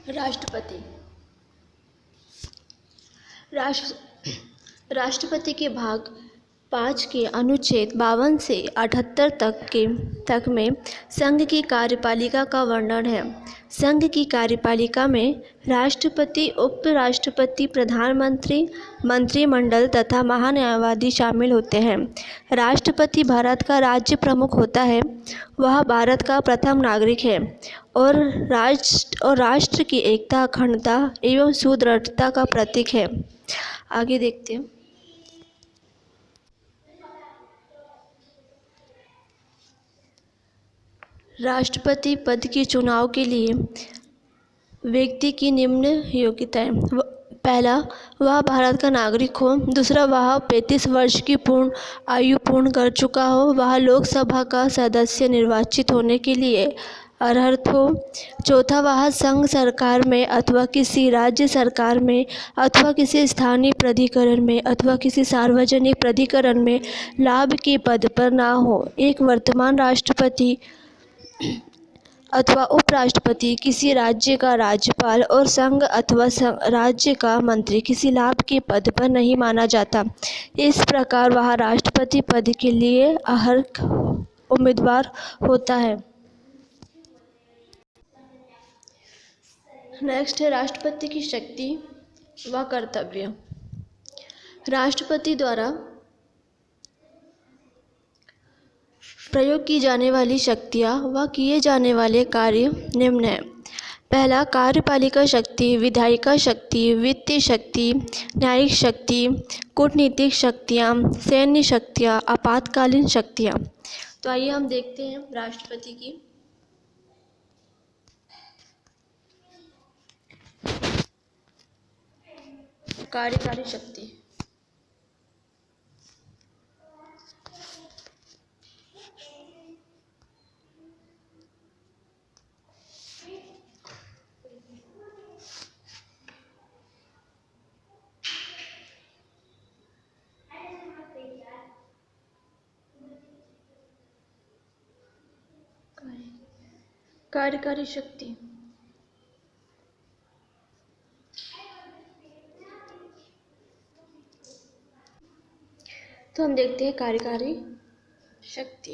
राष्ट्रपति। राष्ट्रपति के भाग 5 के अनुच्छेद 52 से 78 तक में संघ की कार्यपालिका का वर्णन है। संघ की कार्यपालिका में राष्ट्रपति, उपराष्ट्रपति, प्रधानमंत्री, मंत्रिमंडल तथा महान्यायवादी शामिल होते हैं। राष्ट्रपति भारत का राज्य प्रमुख होता है। वह भारत का प्रथम नागरिक है और राष्ट्र की एकता, अखंडता एवं सुदृढ़ता का प्रतीक है। आगे देखते हैं। राष्ट्रपति पद के चुनाव के लिए व्यक्ति की निम्न योग्यताएं। पहला, वह भारत का नागरिक हो। दूसरा, वह 35 वर्ष की आयु पूर्ण कर चुका हो। वह लोकसभा का सदस्य निर्वाचित होने के लिए अर्हत हो। चौथा, वह संघ सरकार में अथवा किसी राज्य सरकार में अथवा किसी स्थानीय प्राधिकरण में अथवा किसी सार्वजनिक प्राधिकरण में लाभ के पद पर ना हो। एक वर्तमान राष्ट्रपति अथवा उपराष्ट्रपति किसी राज्य का राज्यपाल और संघ अथवा राज्य का मंत्री किसी लाभ के पद पर नहीं माना जाता। इस प्रकार वह राष्ट्रपति पद के लिए अर्ह उम्मीदवार होता है। नेक्स्ट है राष्ट्रपति की शक्ति व कर्तव्य। राष्ट्रपति द्वारा प्रयोग की जाने वाली शक्तियाँ व किए जाने वाले कार्य निम्न हैं। पहला, कार्यपालिका शक्ति, विधायिका शक्ति, वित्तीय शक्ति, न्यायिक शक्ति, कूटनीतिक शक्तियाँ, सैन्य शक्तियाँ, आपातकालीन शक्तियाँ। तो आइए हम देखते हैं राष्ट्रपति की कार्यकारी शक्ति। कार्यकारी शक्ति तो हम देखते हैं कार्यकारी शक्ति।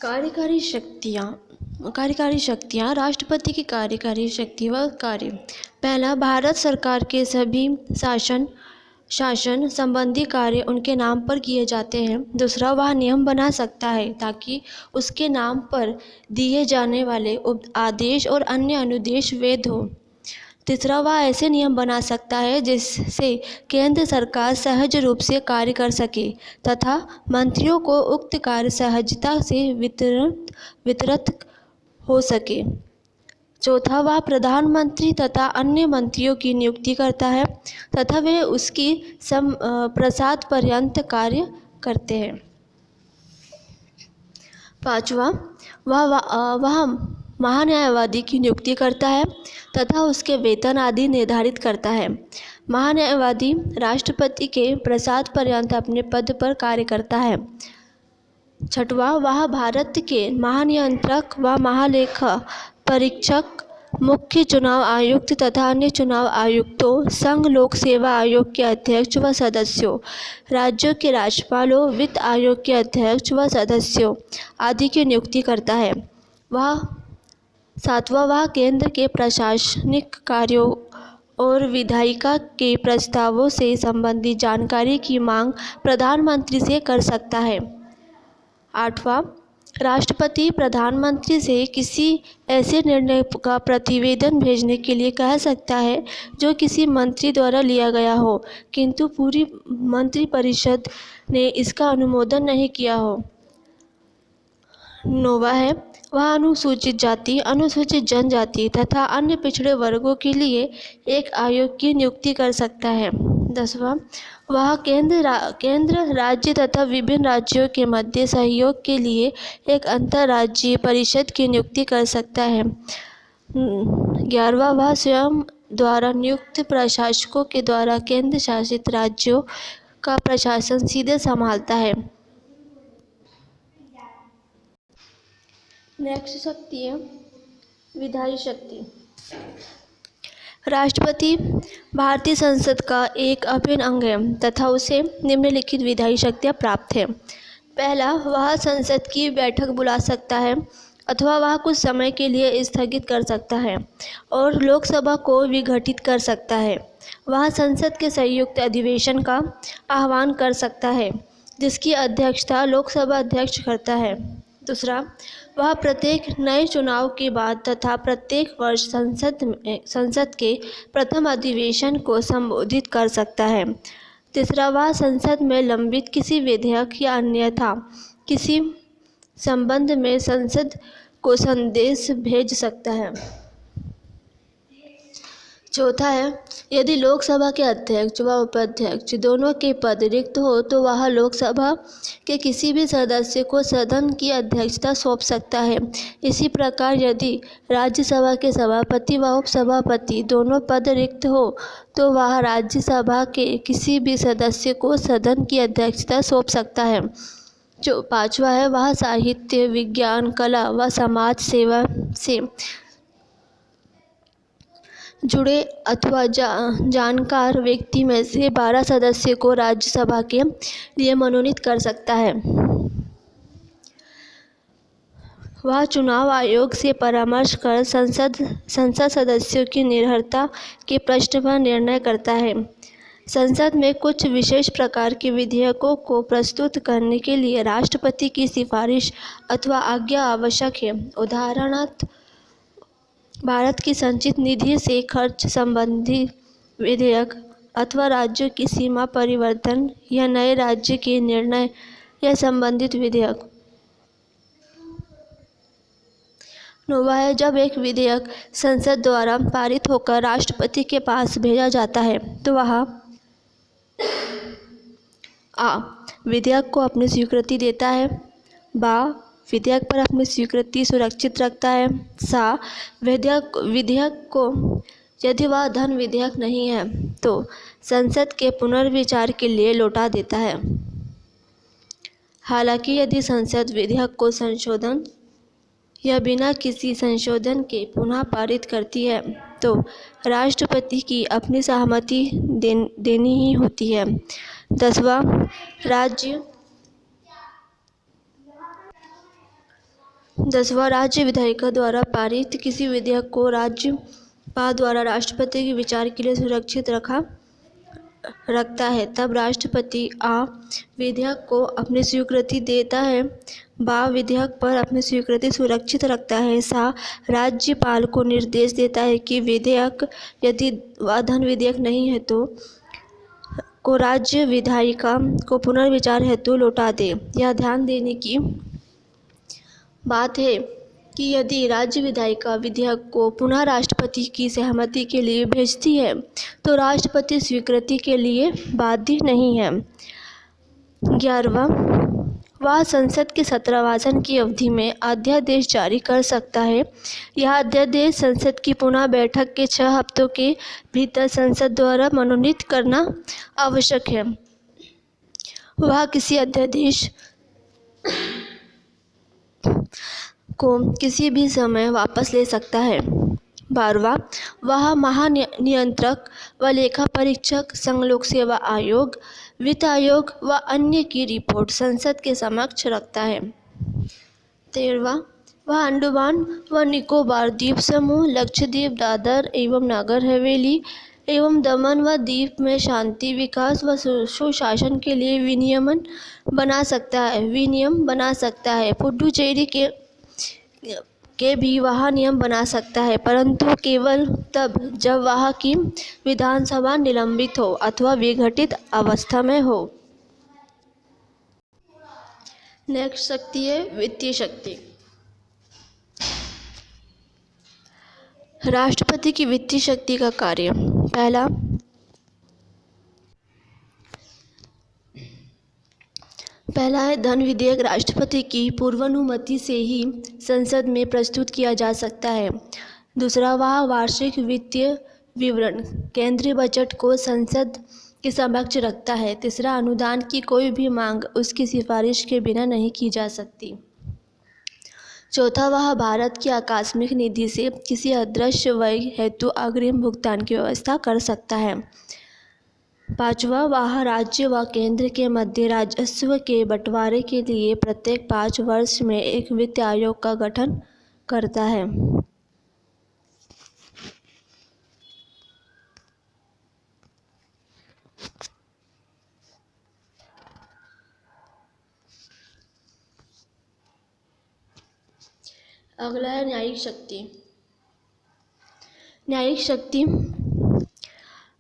कार्यकारी शक्तियाँ राष्ट्रपति की कार्यकारी शक्ति व कार्य। पहला, भारत सरकार के सभी शासन संबंधी कार्य उनके नाम पर किए जाते हैं। दूसरा, वह नियम बना सकता है ताकि उसके नाम पर दिए जाने वाले आदेश और अन्य अनुदेश वैध हो। तीसरा, वह ऐसे नियम बना सकता है जिससे केंद्र सरकार सहज रूप से कार्य कर सके तथा मंत्रियों को उक्त कार्य सहजता से वितरित हो सके। चौथा, वह प्रधानमंत्री तथा अन्य मंत्रियों की नियुक्ति करता है तथा वे उसकी प्रसाद पर्यंत कार्य करते हैं। पांचवा, वह महान्यायवादी की नियुक्ति करता है तथा उसके वेतन आदि निर्धारित करता है। महान्यायवादी राष्ट्रपति के प्रसाद पर्यंत अपने पद पर कार्य करता है। छठवां, वह भारत के महानियंत्रक व महालेखा परीक्षक, मुख्य चुनाव आयुक्त तथा अन्य चुनाव आयुक्तों, संघ लोक सेवा आयोग के अध्यक्ष व सदस्यों, राज्यों के राज्यपालों, वित्त आयोग के अध्यक्ष व सदस्यों आदि की नियुक्ति करता है। सातवां, वह केंद्र के प्रशासनिक कार्यों और विधायिका के प्रस्तावों से संबंधित जानकारी की मांग प्रधानमंत्री से कर सकता है। आठवां, राष्ट्रपति प्रधानमंत्री से किसी ऐसे निर्णय का प्रतिवेदन भेजने के लिए कह सकता है जो किसी मंत्री द्वारा लिया गया हो किंतु पूरी मंत्रिपरिषद ने इसका अनुमोदन नहीं किया हो। नौवां है, वह अनुसूचित जाति, अनुसूचित जनजाति तथा अन्य पिछड़े वर्गों के लिए एक आयोग की नियुक्ति कर सकता है। 10वां, वह केंद्र राज्य तथा विभिन्न राज्यों के मध्य सहयोग के लिए एक अंतर्राज्यीय परिषद की नियुक्ति कर सकता है। 11वां, वह स्वयं द्वारा नियुक्त प्रशासकों के द्वारा केंद्र शासित राज्यों का प्रशासन सीधे संभालता है। नेक्स्ट शक्ति है विधायी शक्ति। राष्ट्रपति भारतीय संसद का एक अभिन्न अंग है तथा उसे निम्नलिखित विधायी शक्तियाँ प्राप्त है। पहला, वह संसद की बैठक बुला सकता है अथवा वह कुछ समय के लिए स्थगित कर सकता है और लोकसभा को विघटित कर सकता है। वह संसद के संयुक्त अधिवेशन का आह्वान कर सकता है जिसकी अध्यक्षता लोकसभा अध्यक्ष करता है। दूसरा, वह प्रत्येक नए चुनाव के बाद तथा प्रत्येक वर्ष संसद के प्रथम अधिवेशन को संबोधित कर सकता है। तीसरा, वह संसद में लंबित किसी विधेयक या अन्यथा किसी संबंध में संसद को संदेश भेज सकता है। चौथा है, यदि लोकसभा के अध्यक्ष व उपाध्यक्ष दोनों के पद रिक्त हो तो वह लोकसभा के किसी भी सदस्य को सदन की अध्यक्षता सौंप सकता है। इसी प्रकार यदि राज्यसभा के सभापति व उपसभापति दोनों पद रिक्त हो तो वह राज्यसभा के किसी भी सदस्य को सदन की अध्यक्षता सौंप सकता है। जो पांचवा है, वह साहित्य, विज्ञान, कला व समाज सेवा से जुड़े अथवा जानकार व्यक्ति में से 12 सदस्य को राज्यसभा के लिए मनोनीत कर सकता है। वह चुनाव आयोग से परामर्श कर संसद सदस्यों की निर्भरता के प्रश्न पर निर्णय करता है। संसद में कुछ विशेष प्रकार के विधेयकों को प्रस्तुत करने के लिए राष्ट्रपति की सिफारिश अथवा आज्ञा आवश्यक है। उदाहरणार्थ, भारत की संचित निधि से खर्च संबंधी विधेयक अथवा राज्यों की सीमा परिवर्तन या नए राज्य के निर्णय या संबंधित विधेयक। नौवां है, जब एक विधेयक संसद द्वारा पारित होकर राष्ट्रपति के पास भेजा जाता है तो वह आ. विधेयक को अपनी स्वीकृति देता है, बा. विधेयक पर अपनी स्वीकृति सुरक्षित रखता है, सा. विधेयक को यदि वह धन विधेयक नहीं है तो संसद के पुनर्विचार के लिए लौटा देता है। हालांकि यदि संसद विधेयक को संशोधन या बिना किसी संशोधन के पुनः पारित करती है तो राष्ट्रपति की अपनी सहमति देनी ही होती है। 10वां, राज्य विधायिका द्वारा पारित किसी विधेयक को राज्यपाल द्वारा राष्ट्रपति के विचार के लिए सुरक्षित रखता है। तब राष्ट्रपति आ. विधेयक को अपनी स्वीकृति देता है, बा. विधेयक पर अपनी स्वीकृति सुरक्षित रखता है, सा. राज्यपाल को निर्देश देता है कि विधेयक यदि वह धन विधेयक नहीं है तो को राज्य विधायिका को पुनर्विचार हेतु लौटा दे। यह ध्यान देने की बात है कि यदि राज्य विधायिका विधेयक को पुनः राष्ट्रपति की सहमति के लिए भेजती है तो राष्ट्रपति स्वीकृति के लिए बाध्य नहीं है। 11वां, वह संसद के सत्रवासन की अवधि में अध्यादेश जारी कर सकता है। यह अध्यादेश संसद की पुनः बैठक के 6 हफ्तों के भीतर संसद द्वारा मनोनीत करना आवश्यक है। वह किसी अध्यादेश को किसी भी समय वापस ले सकता है। 12वां, वह महानियंत्रक व लेखा परीक्षक, संघ लोक सेवा आयोग, वित्त आयोग व अन्य की रिपोर्ट संसद के समक्ष रखता है। 13वां, वह अंडमान व निकोबार द्वीप समूह, लक्षद्वीप, दादर एवं नगर हवेली एवं दमन व दीव में शांति, विकास व सुशासन के लिए विनियम बना सकता है। पुडुचेरी के भी वह नियम बना सकता है, परंतु केवल तब जब वहाँ की विधानसभा निलंबित हो अथवा विघटित अवस्था में हो। नेक्स्ट शक्ति है वित्तीय शक्ति। राष्ट्रपति की वित्तीय शक्ति का कार्य। पहला है, धन विधेयक राष्ट्रपति की पूर्वानुमति से ही संसद में प्रस्तुत किया जा सकता है। दूसरा, वह वार्षिक वित्तीय विवरण केंद्रीय बजट को संसद के समक्ष रखता है। तीसरा, अनुदान की कोई भी मांग उसकी सिफारिश के बिना नहीं की जा सकती। चौथा, वह भारत की आकस्मिक निधि से किसी अदृश्य व्यय हेतु अग्रिम भुगतान की व्यवस्था कर सकता है। पांचवा, वह राज्य व केंद्र के मध्य राजस्व के बंटवारे के लिए प्रत्येक 5 वर्ष में एक वित्त आयोग का गठन करता है। अगला है न्यायिक शक्ति। न्यायिक शक्ति,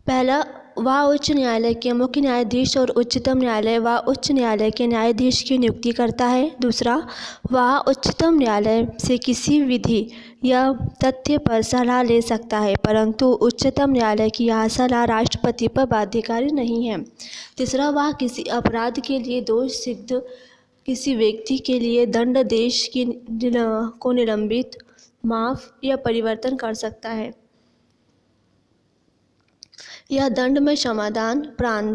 पहला, वह उच्च न्यायालय के मुख्य न्यायाधीश और उच्चतम न्यायालय व उच्च न्यायालय के न्यायाधीश की नियुक्ति करता है। दूसरा, वह उच्चतम न्यायालय से किसी विधि या तथ्य पर सलाह ले सकता है, परंतु उच्चतम न्यायालय की यह सलाह राष्ट्रपति पर बाध्यकारी नहीं है। तीसरा, वह किसी अपराध के लिए दोष सिद्ध किसी व्यक्ति के लिए दंडादेश को निलंबित, माफ या परिवर्तन कर सकता है। यह दंड में क्षमादान, प्राण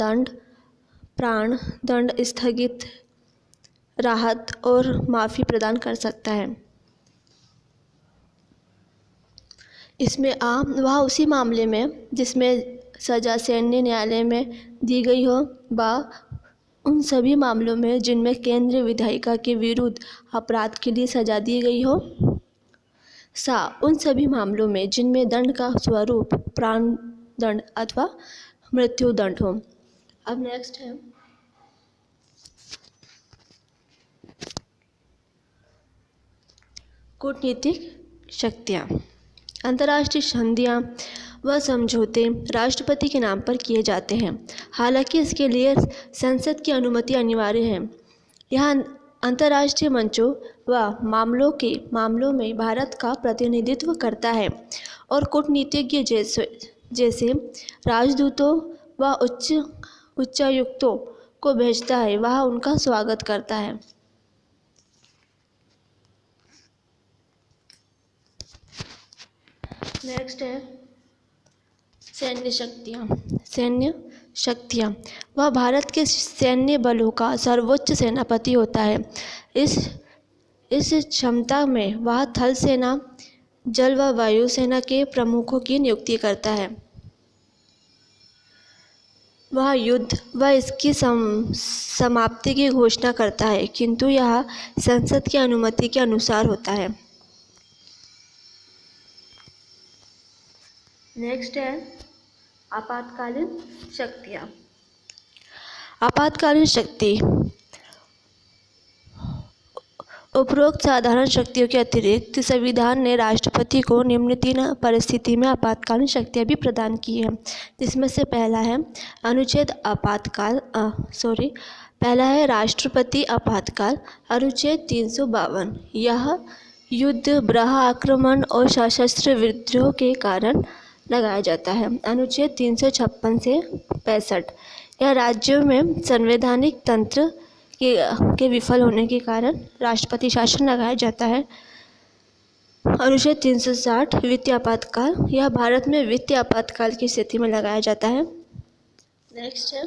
दंड, स्थगित राहत और माफी प्रदान कर सकता है। इसमें वह उसी मामले में जिसमें सजा सैन्य न्यायालय में दी गई हो, उन सभी मामलों में जिनमें केंद्रीय विधायिका के विरुद्ध अपराध के लिए सजा दी गई हो, उन सभी मामलों में जिनमें दंड का स्वरूप प्राण दंड अथवा मृत्यु दंड हो। अब नेक्स्ट है कूटनीतिक शक्तियाँ। अंतर्राष्ट्रीय संधियाँ व समझौते राष्ट्रपति के नाम पर किए जाते हैं, हालांकि इसके लिए संसद की अनुमति अनिवार्य है। यह अंतर्राष्ट्रीय मंचों व मामलों में भारत का प्रतिनिधित्व करता है और कूटनीतिज्ञ जैसे राजदूतों व उच्चायुक्तों को भेजता है, वह उनका स्वागत करता है। नेक्स्ट है सैन्य शक्तियाँ। वह भारत के सैन्य बलों का सर्वोच्च सेनापति होता है। इस क्षमता में वह थल सेना, जल व वायु सेना के प्रमुखों की नियुक्ति करता है। वह युद्ध व इसकी समाप्ति की घोषणा करता है, किंतु यह संसद की अनुमति के अनुसार होता है। नेक्स्ट है आपातकालीन शक्तियाँ। आपातकालीन शक्ति उपरोक्त साधारण शक्तियों के अतिरिक्त संविधान ने राष्ट्रपति को निम्न 3 परिस्थिति में आपातकालीन शक्तियाँ भी प्रदान की हैं, जिसमें से पहला है पहला है राष्ट्रपति आपातकाल, अनुच्छेद 352। यह युद्ध, बाह्य आक्रमण और सशस्त्र विद्रोह के कारण लगाया जाता है। अनुच्छेद 356 से 65। यह राज्यों में संवैधानिक तंत्र के विफल होने के कारण राष्ट्रपति शासन लगाया जाता है। अनुच्छेद 360 वित्तीय आपातकाल, यह भारत में वित्तीय आपातकाल की स्थिति में लगाया जाता है। नेक्स्ट है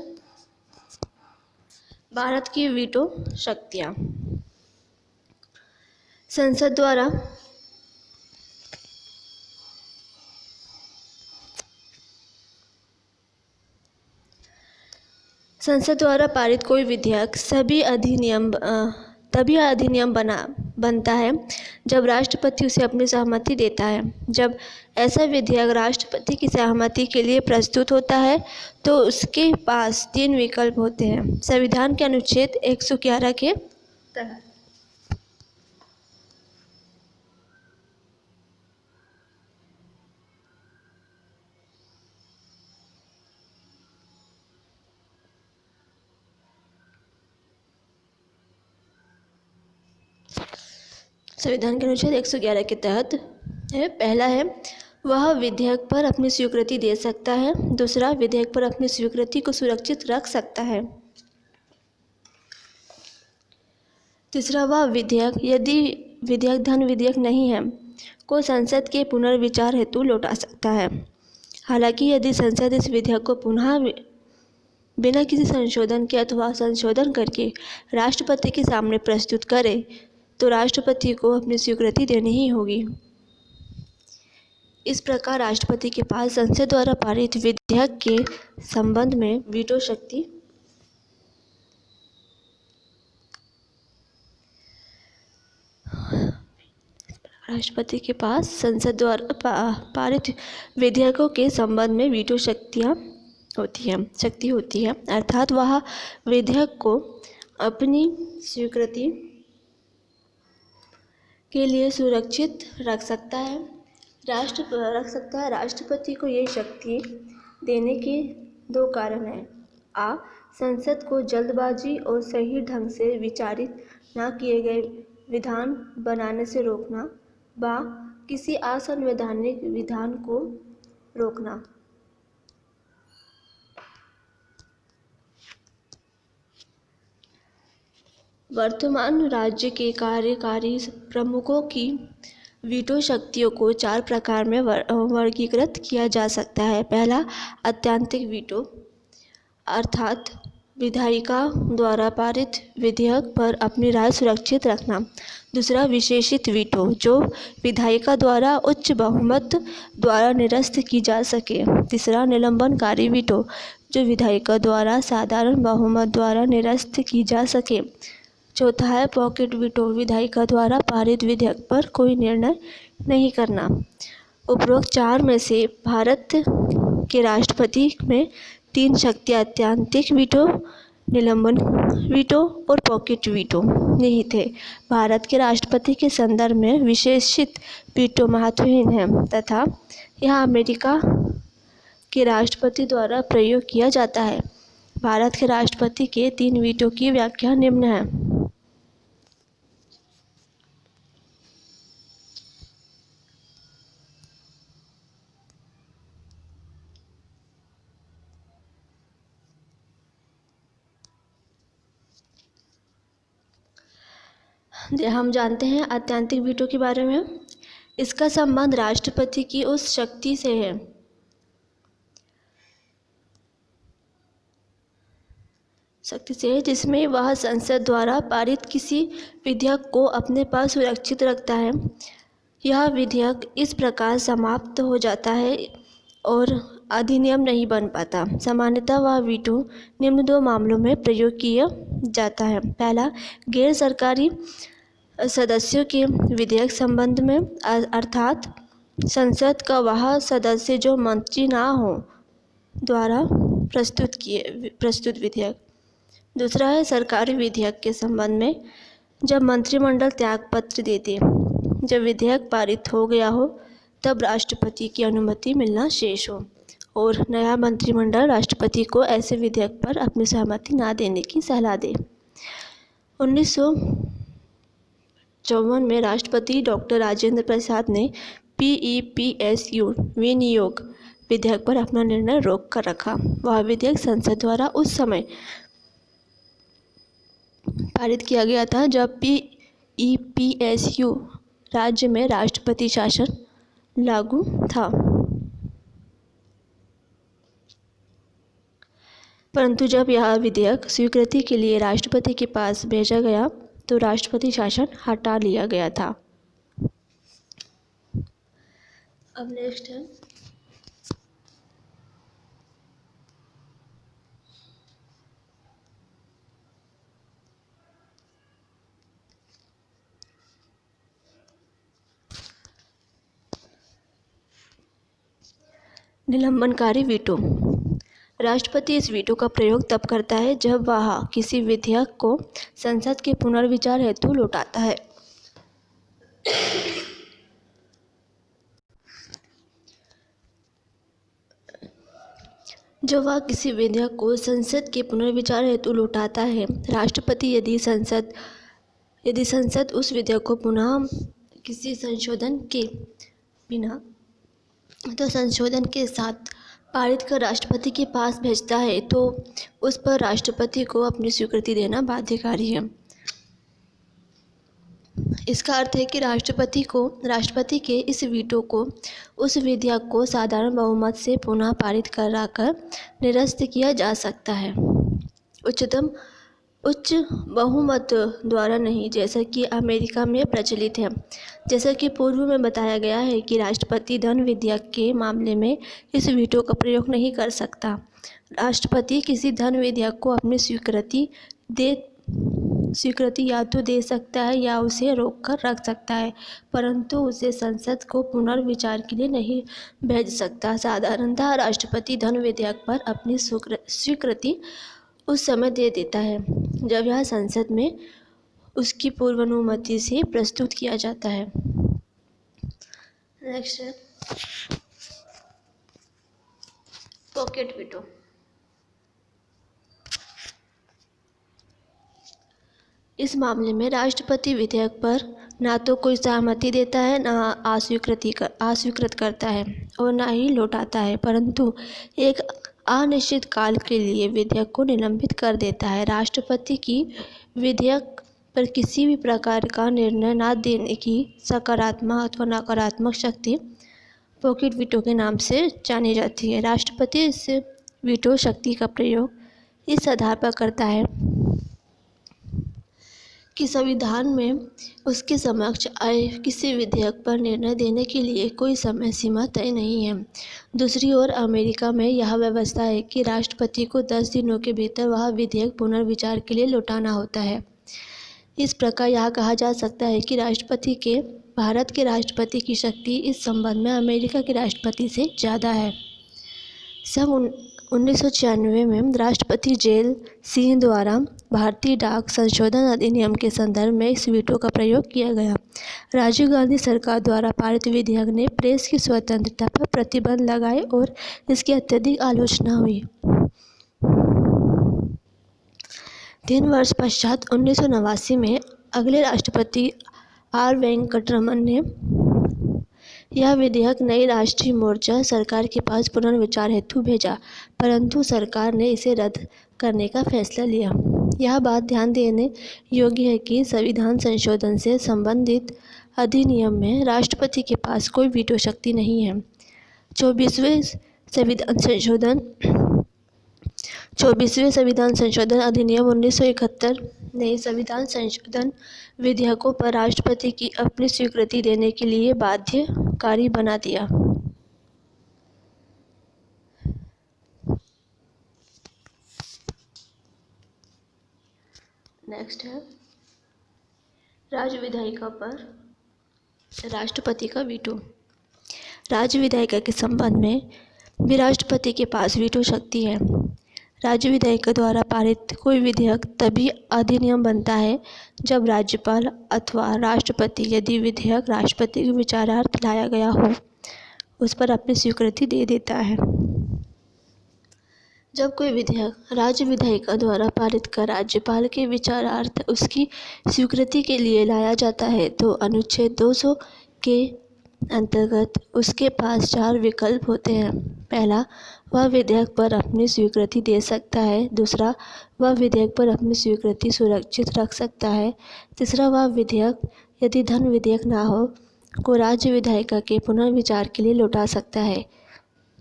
भारत की वीटो शक्तियाँ। संसद द्वारा पारित कोई विधेयक तभी अधिनियम बनता है जब राष्ट्रपति उसे अपनी सहमति देता है। जब ऐसा विधेयक राष्ट्रपति की सहमति के लिए प्रस्तुत होता है तो उसके पास 3 विकल्प होते हैं, संविधान के अनुच्छेद 111 के तहत। संविधान के अनुच्छेद 111 के तहत है। पहला है वह विधेयक पर अपनी स्वीकृति दे सकता है। दूसरा, विधेयक पर अपनी स्वीकृति को सुरक्षित रख सकता है। तीसरा, वह विधेयक, यदि विधेयक धन विधेयक नहीं है, को संसद के पुनर्विचार हेतु लौटा सकता है। हालांकि यदि संसद इस विधेयक को पुनः बिना किसी संशोधन के अथवा संशोधन करके राष्ट्रपति के सामने प्रस्तुत करे तो राष्ट्रपति को अपनी स्वीकृति देनी ही होगी। इस प्रकार राष्ट्रपति के पास संसद द्वारा पारित विधेयक के संबंध में वीटो शक्ति राष्ट्रपति के पास संसद द्वारा पारित विधेयकों के संबंध में वीटो शक्ति होती है, अर्थात वह विधेयक को अपनी स्वीकृति के लिए सुरक्षित रख सकता है। राष्ट्रपति को ये शक्ति देने के दो कारण हैं। आ, संसद को जल्दबाजी और सही ढंग से विचारित न किए गए विधान बनाने से रोकना। बा, किसी असंवैधानिक विधान को रोकना। वर्तमान राज्य के कार्यकारी प्रमुखों की वीटो शक्तियों को 4 प्रकार में वर्गीकृत किया जा सकता है। पहला, आत्यंतिक वीटो, अर्थात विधायिका द्वारा पारित विधेयक पर अपनी राय सुरक्षित रखना। दूसरा, विशेषित वीटो, जो विधायिका द्वारा उच्च बहुमत द्वारा निरस्त की जा सके। तीसरा, निलंबनकारी वीटो, जो विधायिका द्वारा साधारण बहुमत द्वारा निरस्त की जा सके। चौथा है पॉकेट वीटो, विधायिका द्वारा पारित विधेयक पर कोई निर्णय नहीं करना। उपरोक्त 4 में से भारत के राष्ट्रपति में 3 शक्तियाँ आत्यंतिक वीटो, निलंबन वीटो और पॉकेट वीटो निहित है। भारत के राष्ट्रपति के संदर्भ में विशेषित वीटो महत्वहीन है तथा यह अमेरिका के राष्ट्रपति द्वारा प्रयोग किया जाता है। भारत के राष्ट्रपति के 3 वीटो की व्याख्या निम्न है। हम जानते हैं आत्यंतिक वीटो के बारे में। इसका संबंध राष्ट्रपति की उस शक्ति से है जिसमें वह संसद द्वारा पारित किसी विधेयक को अपने पास सुरक्षित रखता है। यह विधेयक इस प्रकार समाप्त हो जाता है और अधिनियम नहीं बन पाता। सामान्यतः वह वीटो निम्न 2 मामलों में प्रयोग किया जाता है। पहला, गैर सरकारी सदस्यों के विधेयक संबंध में, अर्थात संसद का वह सदस्य जो मंत्री ना हो द्वारा प्रस्तुत विधेयक। दूसरा है सरकारी विधेयक के संबंध में, जब मंत्रिमंडल त्यागपत्र दे दे। जब विधेयक पारित हो गया हो तब राष्ट्रपति की अनुमति मिलना शेष हो और नया मंत्रिमंडल राष्ट्रपति को ऐसे विधेयक पर अपनी सहमति ना देने की सलाह दे। 1954 में राष्ट्रपति डॉक्टर राजेंद्र प्रसाद ने PEPSU विनियोग विधेयक पर अपना निर्णय रोक कर रखा। वह विधेयक संसद द्वारा उस समय पारित किया गया था जब PEPSU राज्य में राष्ट्रपति शासन लागू था। परंतु जब यह विधेयक स्वीकृति के लिए राष्ट्रपति के पास भेजा गया तो राष्ट्रपति शासन हटा लिया गया था। अब नेक्स्ट है निलंबनकारी वीटो। राष्ट्रपति इस वीटो का प्रयोग तब करता है जब वह किसी विधेयक को संसद के पुनर्विचार हेतु लौटाता है। जब वह किसी विधेयक को संसद के पुनर्विचार हेतु लौटाता है, राष्ट्रपति यदि संसद उस विधेयक को पुनः किसी संशोधन के बिना तो संशोधन के साथ पारित कर राष्ट्रपति के पास भेजता है तो उस पर राष्ट्रपति को अपनी स्वीकृति देना बाध्यकारी है। इसका अर्थ है कि राष्ट्रपति के इस वीटो को उस विधेयक को साधारण बहुमत से पुनः पारित कराकर निरस्त किया जा सकता है। उच्चतम उच्च बहुमत द्वारा नहीं, जैसा कि अमेरिका में प्रचलित है। जैसा कि पूर्व में बताया गया है कि राष्ट्रपति धन विधेयक के मामले में इस वीटो का प्रयोग नहीं कर सकता। राष्ट्रपति किसी धन विधेयक को अपनी स्वीकृति या तो दे सकता है या उसे रोक कर रख सकता है, परंतु उसे संसद को पुनर्विचार के लिए नहीं भेज सकता। साधारणतः राष्ट्रपति धन विधेयक पर अपनी स्वीकृति उस समय दे देता है जब यह संसद में उसकी पूर्वानुमति से प्रस्तुत किया जाता है। नेक्स्ट है पॉकेट वीटो। इस मामले में राष्ट्रपति विधेयक पर ना तो कोई सहमति देता है, ना अस्वीकृत करता है और ना ही लौटाता है, परंतु एक अनिश्चित काल के लिए विधेयक को निलंबित कर देता है। राष्ट्रपति की विधेयक पर किसी भी प्रकार का निर्णय न देने की सकारात्मक अथवा नकारात्मक शक्ति पॉकेट वीटो के नाम से जानी जाती है। राष्ट्रपति इस वीटो शक्ति का प्रयोग इस आधार पर करता है कि संविधान में उसके समक्ष आए किसी विधेयक पर निर्णय देने के लिए कोई समय सीमा तय नहीं है। दूसरी ओर अमेरिका में यह व्यवस्था है कि राष्ट्रपति को 10 दिनों के भीतर वह विधेयक पुनर्विचार के लिए लौटाना होता है। इस प्रकार यह कहा जा सकता है कि भारत के राष्ट्रपति की शक्ति इस संबंध में अमेरिका के राष्ट्रपति से ज़्यादा है। सन 1996 में राष्ट्रपति जेल सिंह द्वारा भारतीय डाक संशोधन अधिनियम के संदर्भ में इस वीटो का प्रयोग किया गया। राजीव गांधी सरकार द्वारा पारित विधेयक ने प्रेस की स्वतंत्रता पर प्रतिबंध लगाए और इसकी अत्यधिक आलोचना हुई। 3 वर्ष पश्चात 1989 में अगले राष्ट्रपति आर वेंकटरमन ने यह विधेयक नई राष्ट्रीय मोर्चा सरकार के पास पुनर्विचार हेतु भेजा, परंतु सरकार ने इसे रद्द करने का फैसला लिया। यह बात ध्यान देने योग्य है कि संविधान संशोधन से संबंधित अधिनियम में राष्ट्रपति के पास कोई वीटो शक्ति नहीं है। 24वें संविधान संशोधन अधिनियम 1971 ने संविधान संशोधन विधेयकों पर राष्ट्रपति की अपनी स्वीकृति देने के लिए बाध्यकारी बना दिया। नेक्स्ट है राज्य विधायिका पर राष्ट्रपति का वीटो। राज्य विधायिका के संबंध में भी राष्ट्रपति के पास वीटो शक्ति है। राज्य विधायिका द्वारा पारित कोई विधेयक तभी अधिनियम बनता है जब राज्यपाल अथवा राष्ट्रपति, यदि विधेयक राष्ट्रपति के विचारार्थ लाया गया हो, उस पर अपनी स्वीकृति दे देता है। जब कोई विधेयक राज्य विधायिका द्वारा पारित कर राज्यपाल के विचारार्थ उसकी स्वीकृति के लिए लाया जाता है तो अनुच्छेद 200 के अंतर्गत उसके पास 4 विकल्प होते हैं। पहला, वह विधेयक पर अपनी स्वीकृति दे सकता है। दूसरा, वह विधेयक पर अपनी स्वीकृति सुरक्षित रख सकता है। तीसरा, वह विधेयक यदि धन विधेयक ना हो को राज्य विधायिका के पुनर्विचार के लिए लौटा सकता है।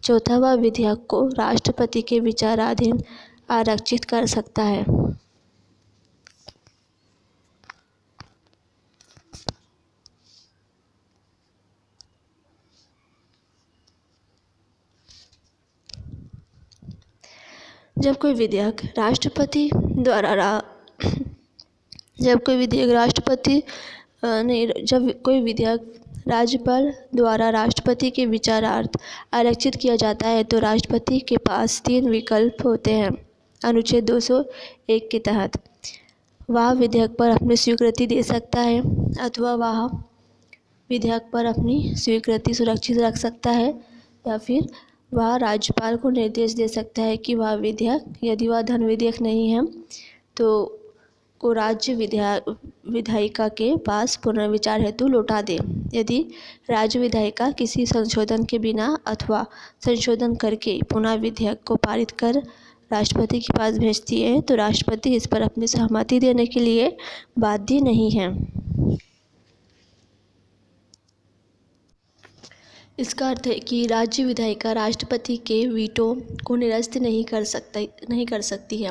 चौथा, वह विधेयक को राष्ट्रपति के विचाराधीन आरक्षित कर सकता है। जब कोई विधेयक राज्यपाल द्वारा राष्ट्रपति के विचारार्थ आरक्षित किया जाता है तो राष्ट्रपति के पास 3 विकल्प होते हैं। अनुच्छेद 201 के तहत वह विधेयक पर अपनी स्वीकृति दे सकता है अथवा वह विधेयक पर अपनी स्वीकृति सुरक्षित रख सकता है, या फिर वह राज्यपाल को निर्देश दे सकता है कि वह विधेयक, यदि वह धन विधेयक नहीं है तो को राज्य विधायिका के पास पुनर्विचार हेतु लौटा दे। यदि राज्य विधायिका किसी संशोधन के बिना अथवा संशोधन करके पुनः विधेयक को पारित कर राष्ट्रपति के पास भेजती है तो राष्ट्रपति इस पर अपनी सहमति देने के लिए बाध्य नहीं है। इसका अर्थ है कि राज्य विधायिका राष्ट्रपति के वीटो को निरस्त नहीं कर सकती है।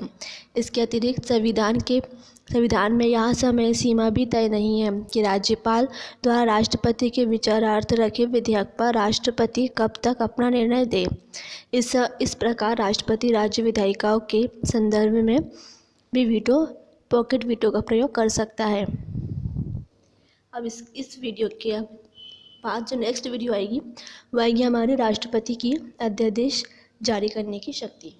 इसके अतिरिक्त संविधान में यह समय सीमा भी तय नहीं है कि राज्यपाल द्वारा राष्ट्रपति के विचारार्थ रखे विधेयक पर राष्ट्रपति कब तक अपना निर्णय दे। इस प्रकार राष्ट्रपति राज्य विधायिकाओं के संदर्भ में भी पॉकेट वीटो का प्रयोग कर सकता है। अब इस वीडियो के बाद जो नेक्स्ट वीडियो आएगी वह आएगी हमारे राष्ट्रपति की अध्यादेश जारी करने की शक्ति।